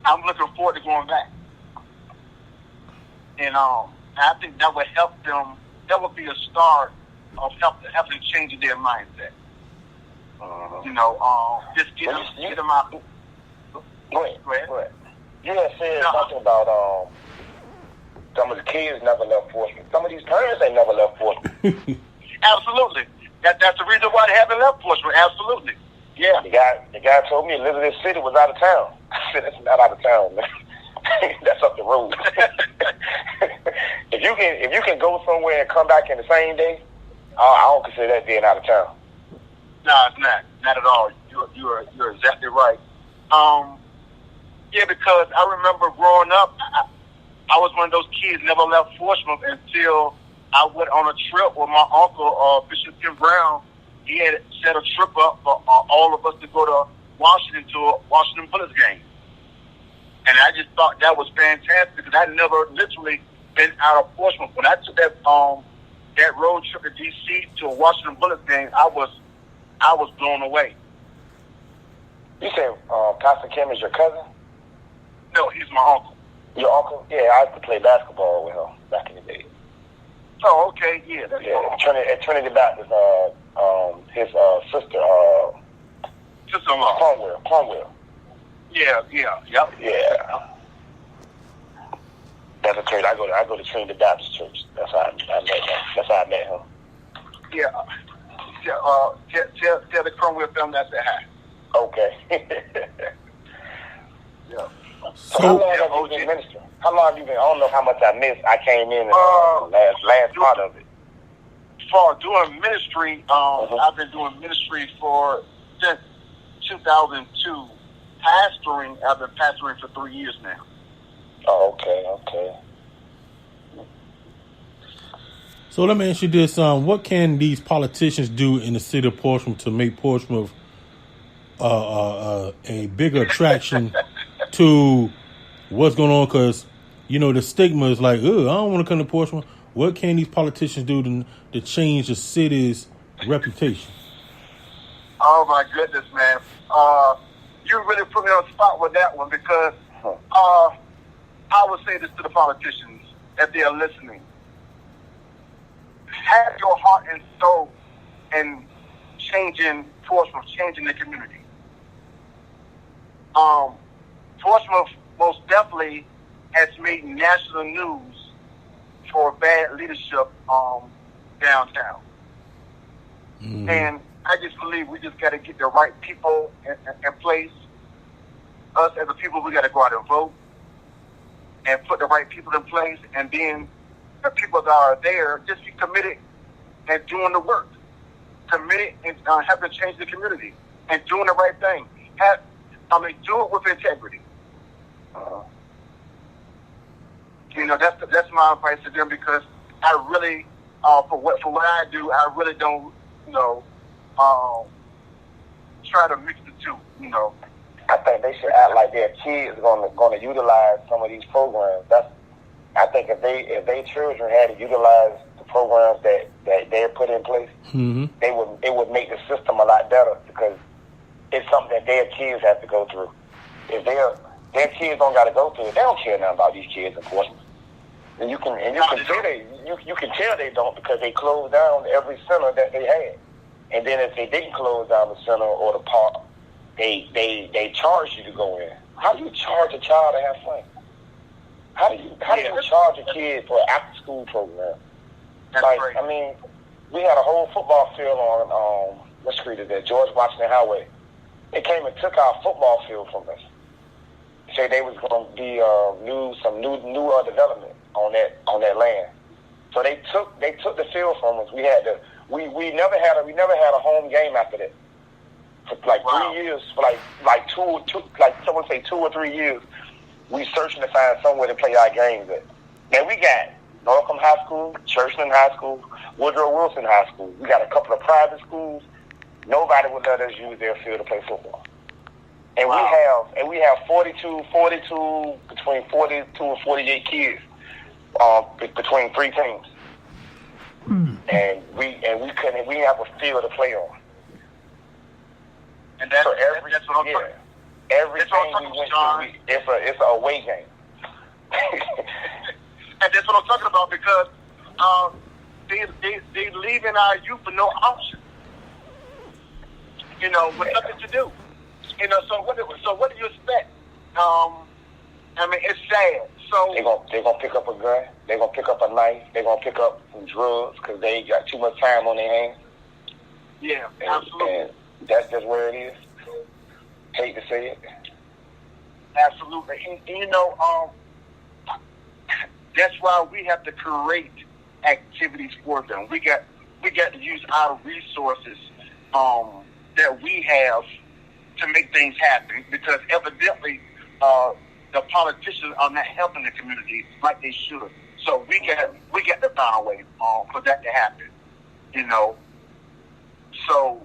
I'm looking forward to going back. And I think that would help them. That would be a start of helping changing their mindset. Just get them out. Go ahead. You had said something about some of the kids never left Portsmouth. Some of these parents ain't never left Portsmouth. Absolutely. That's the reason why they haven't left Portsmouth. Absolutely. Yeah. The guy told me Elizabeth City was out of town. I said, that's not out of town, man. That's up the road. If you can go somewhere and come back in the same day, I don't consider that being out of town. No, it's not at all. You're exactly right. Yeah, because I remember growing up, I was one of those kids never left Portsmouth until I went on a trip with my uncle, Bishop Tim Brown. He had set a trip up for all of us to go to Washington to a Washington Bullets game. And I just thought that was fantastic because I'd never literally been out of Portsmouth. When I took that road trip to D.C. to a Washington Bullets game, I was blown away. You say Pastor Kim is your cousin? No, he's my uncle. Your uncle? Yeah, I used to play basketball with him back in the day. Oh, okay, yeah. At Trinity Baptist, his sister, sister-in-law. Cornwell. Yeah. That's a church. I go to Trinity Baptist Church. That's how I met him. Yeah. Tell the Cornwell family I said hi. Okay. Yeah. So how long have you been ministering? How long have you been? I don't know how much I missed. I came in the last part of it. For doing ministry, I've been doing ministry since 2002. I've been pastoring for 3 years now. Oh, okay. So let me ask you this: what can these politicians do in the city of Portsmouth to make Portsmouth a bigger attraction to what's going on? Because the stigma is like, I don't want to come to Portsmouth. What can these politicians do to change the city's reputation? Oh my goodness, man! You really put me on the spot with that one because I would say this to the politicians if they are listening. Have your heart and soul in changing Portsmouth, changing the community. Portsmouth most definitely has made national news for bad leadership downtown. Mm-hmm. And I just believe we just got to get the right people in place. Us as a people, we got to go out and vote and put the right people in place. And then the people that are there, just be committed and doing the work. Committed and helping change the community and doing the right thing. Do it with integrity. That's my advice to them because I really, for what I do, I really don't, try to mix the two. I think they should act like their kids going to utilize some of these programs. I think if their children had to utilize the programs that they put in place, mm-hmm. it would make the system a lot better because it's something that their kids have to go through. If their kids don't got to go through it, they don't care nothing about these kids in Portsmouth. And you can tell they don't because they closed down every center that they had. And then if they didn't close down the center or the park, they charge you to go in. How do you charge a child to have fun? How do you charge a kid for an after school program? Right. I mean, we had a whole football field on what street is that? George Washington Highway. They came and took our football field from us. Said they was going to be some new development on that land. So they took the field from us. We never had a home game after that. For 3 years, for someone say 2 or 3 years, we searching to find somewhere to play our games at. Now we got Norcom High School, Churchland High School, Woodrow Wilson High School. We got a couple of private schools. Nobody would let us use their field to play football. And we have 42 between 42 and 48 kids between 3 teams. And we didn't have a field to play on. And that's what I'm talking. Everything we went to, it's an away game. And that's what I'm talking about because they leaving our youth with no option. You know, with nothing to do. You know, so what do you expect? I mean, it's sad. So they're gonna pick up a gun. They're gonna pick up a knife. They're gonna pick up some drugs because they got too much time on their hands. Yeah, absolutely. And that's just where it is. Hate to say it. Absolutely. And you know, that's why we have to create activities for them. We got to use our resources that we have to make things happen because evidently the politicians are not helping the community like they should. So we got to find a way for that to happen. You know. So,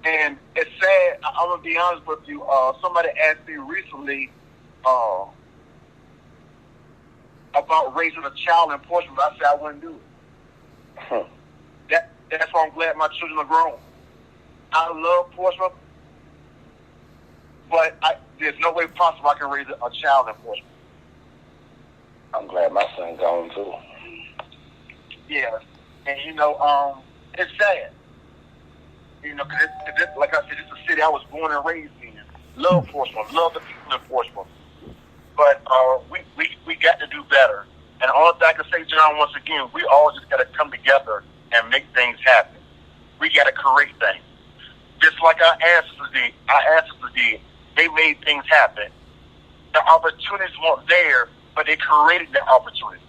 and it's sad. I'm gonna be honest with you. Somebody asked me recently about raising a child in Portsmouth. I said I wouldn't do it. That's why I'm glad my children are grown. I love Portsmouth, but there's no way possible I can raise a child in Portsmouth. I'm glad my son's gone too. Yeah, and you know, it's sad. You know, cause like I said, it's a city I was born and raised in. Love Portsmouth, love the people in Portsmouth. But we got to do better. And all I can say, John, once again, we all just got to come together and make things happen. We got to create things. Just like our ancestors did. They made things happen. The opportunities weren't there, but they created the opportunity.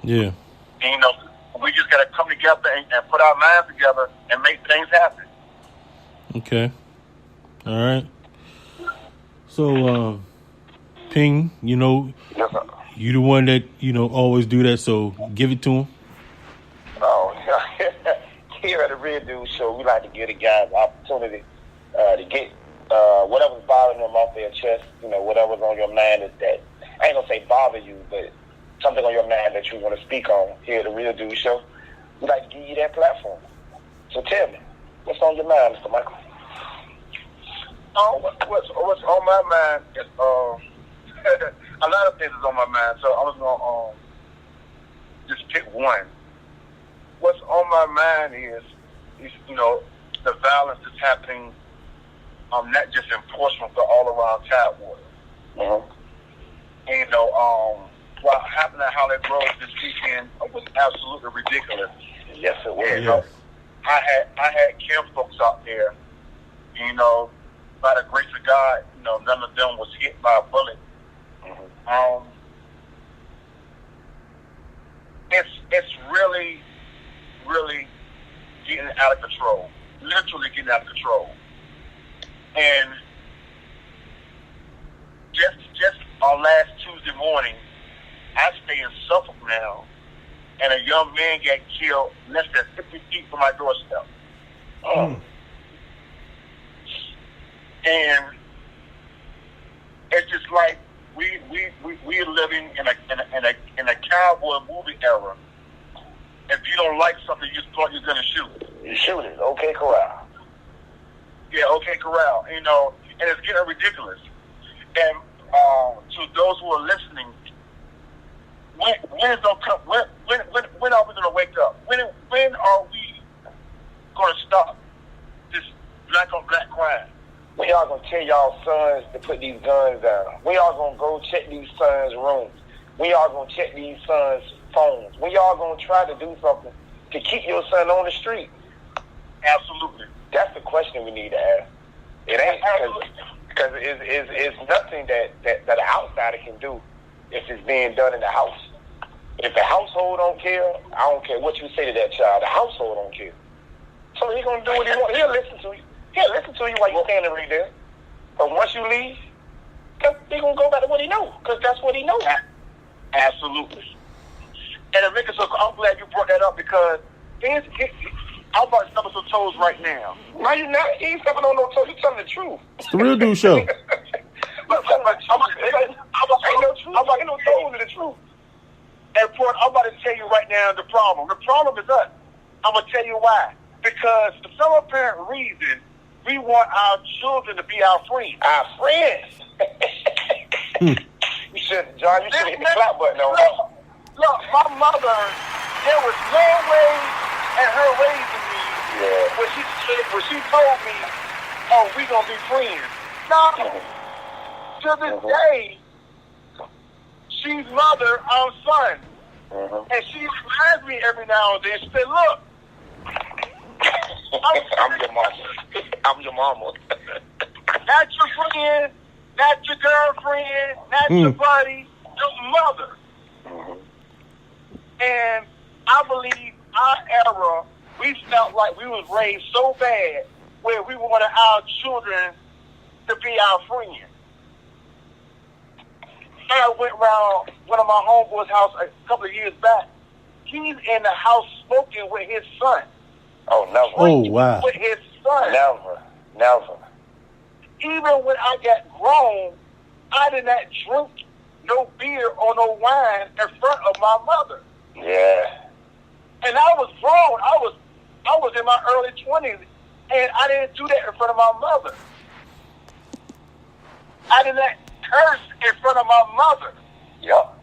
Yeah. And, you know, we just got to come together and put our minds together and make things happen. Okay. All right. So, Ping, you know, Yes, sir. you the one that, you know, always do that, so give it to him. Oh, here at the Real Dude Show, we like to give the guys an opportunity to get whatever's bothering them off their chest, you know, whatever's on your mind that I ain't going to say bother you, but something on your mind that you want to speak on here at the Real Dude Show. We like to give you that platform. So tell me, what's on your mind, Mr. Michael? What's on my mind is a lot of things is on my mind, so I was gonna just pick one. What's on my mind is you know the violence that's happening, not just in Portsmouth but all around Tidewater. Mm-hmm. And you know, what happened at Holly Grove this weekend was absolutely ridiculous. Yes, it was. You know, I had camp folks out there, you know. By the grace of God, you know, none of them was hit by a bullet. Mm-hmm. It's really, really getting out of control. Literally getting out of control. And just on last Tuesday morning, I stay in Suffolk now, and a young man got killed less than 50 feet from my doorstep. And it's just like we're living in a cowboy movie era. If you don't like something, you thought you're gonna shoot it. You shoot it, okay, corral. Yeah, okay, corral. You know, and it's getting ridiculous. And to those who are listening, when are we gonna wake up? When are we gonna stop this black on black crime? We are going to tell y'all sons to put these guns down. We are going to go check these sons' rooms. We are going to check these sons' phones. We are going to try to do something to keep your son on the street. Absolutely. That's the question we need to ask. It ain't because it's nothing that an outsider can do if it's being done in the house. If the household don't care, I don't care what you say to that child. The household don't care. So he's going to do what he wants. He'll listen to you. He'll listen to you while you're standing right there. But once you leave, he's going to go back to what he knows, because that's what he knows. Absolutely. And I'm glad you brought that up, because I'm about to step on some toes right now. No, you're not. You ain't stepping on no toes. You're telling the truth. It's the Real Dude Show. Ain't no toes in the truth. And Port, I'm about to tell you right now the problem. The problem is us. I'm going to tell you why. Because for some apparent reason, we want our children to be our friends. Our friends. You should, John. You should hit the clap button on that. Look, my mother, there was no way in her raising me when she told me, "Oh, we gonna be friends." No, to this day, she's mother, I'm son, and she reminds me every now and then. She said, "Look, I'm your mama. I'm your mama. Not your friend, not your girlfriend, not your buddy, your mother." And I believe our era, we felt like we was raised so bad where we wanted our children to be our friends. I went around one of my homeboys' house a couple of years back. He's in the house smoking with his son. Oh, never. Oh, wow. With his son. Never. Even when I got grown, I did not drink no beer or no wine in front of my mother. Yeah. And I was grown. I was in my early 20s, and I didn't do that in front of my mother. I did not curse in front of my mother. Yep.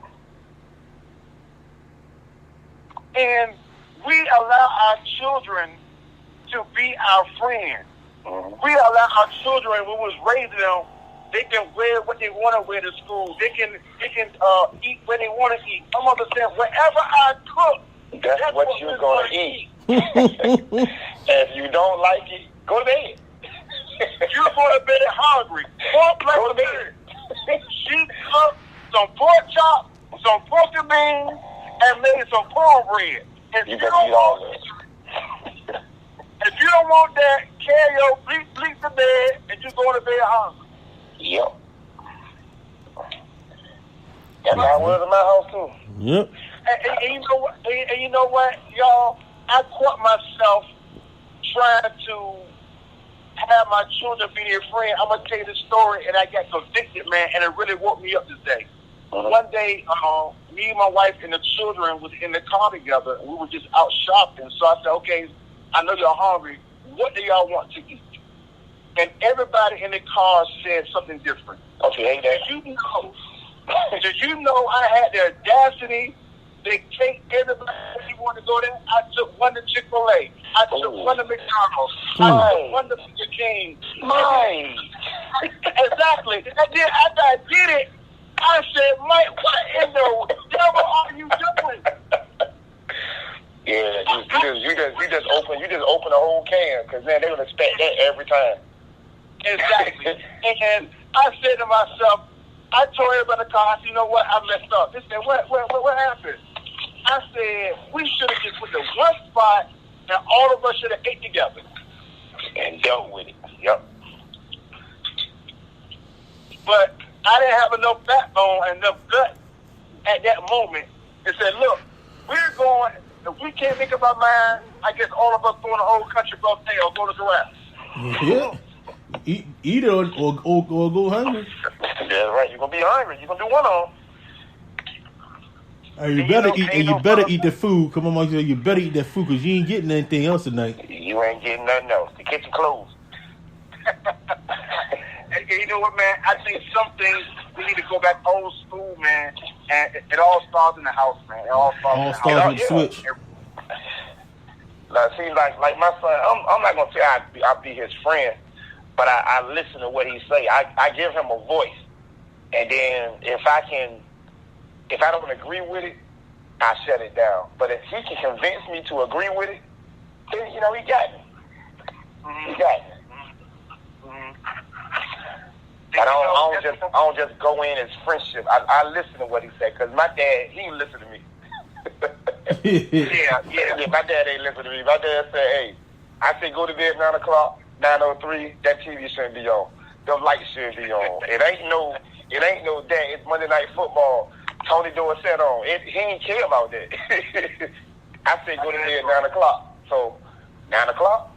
And we allow our children to be our friends. We allow our children, when we was raising them, they can wear what they want to wear to school. They can eat when they want to eat. My mother said, whatever I cook, that's what you're going to eat. If you don't like it, go to bed. You're going to bed hungry. Go to bed. She cooked some pork chop, some pork and beans, and made some cornbread. If you don't want that, carry your bleep to bed, and you go to bed hungry. Yep. That's how it was in my house too. Yep. And you know what, y'all? I caught myself trying to have my children be their friend. I'm gonna tell you this story, and I got convicted, man, and it really woke me up this day. One day, me and my wife and the children was in the car together, and we were just out shopping. So I said, "Okay, I know y'all hungry. What do y'all want to eat?" And everybody in the car said something different. Okay, did you know I had the audacity to take everybody who wanted to go there? I took one to Chick-fil-A. I took one to McDonald's. I took one to Burger King. Exactly. And then after I did it, I said, "Mike, what in the devil are you doing?" Yeah, you just open a whole can, because then they would expect that every time. Exactly. And I said to myself, I told everybody in the car, I said, "You know what? I messed up." They said, what happened? I said, we should have just put the one spot, and all of us should have ate together. And dealt with it. Yep. But I didn't have enough backbone and enough gut at that moment and said, "Look, we're going, if we can't make up our mind, I guess all of us go in the whole country buffet or go to the Yeah. Eat it or go hungry. That's right. You're gonna be hungry. You're gonna do one on. Hey, you better eat the food. Come on, Mike. You better eat that food, because you ain't getting anything else tonight. You ain't getting nothing else. The kitchen closed. And you know what, man? I think some things we need to go back old school, man. And it all starts in the house, man. It all starts with the switch. Now, see, like my son, I'm not gonna say I'll be his friend, but I listen to what he say. I give him a voice, and then if I don't agree with it, I shut it down. But if he can convince me to agree with it, then he got me. He got me. I don't just go in as friendship. I listen to what he said, because my dad, he listen to me. Yeah, my dad ain't listen to me. My dad said, "Hey," I said, "Go to bed 9 o'clock, 9:03. That TV shouldn't be on. Them lights shouldn't be on. It ain't no that. It's Monday Night Football. Tony Dorsett on. He ain't care about that." I said, "Go to bed 9 o'clock. So 9 o'clock,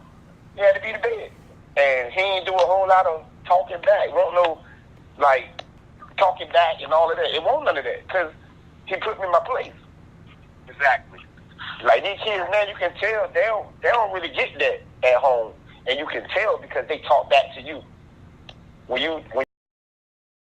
he had to be to bed, and he ain't do a whole lot of talking back. It won't no talking back and all of that. It won't none of that, because he put me in my place. Exactly. Like these kids now, you can tell they don't really get that at home. and you can tell because they talk back to you. When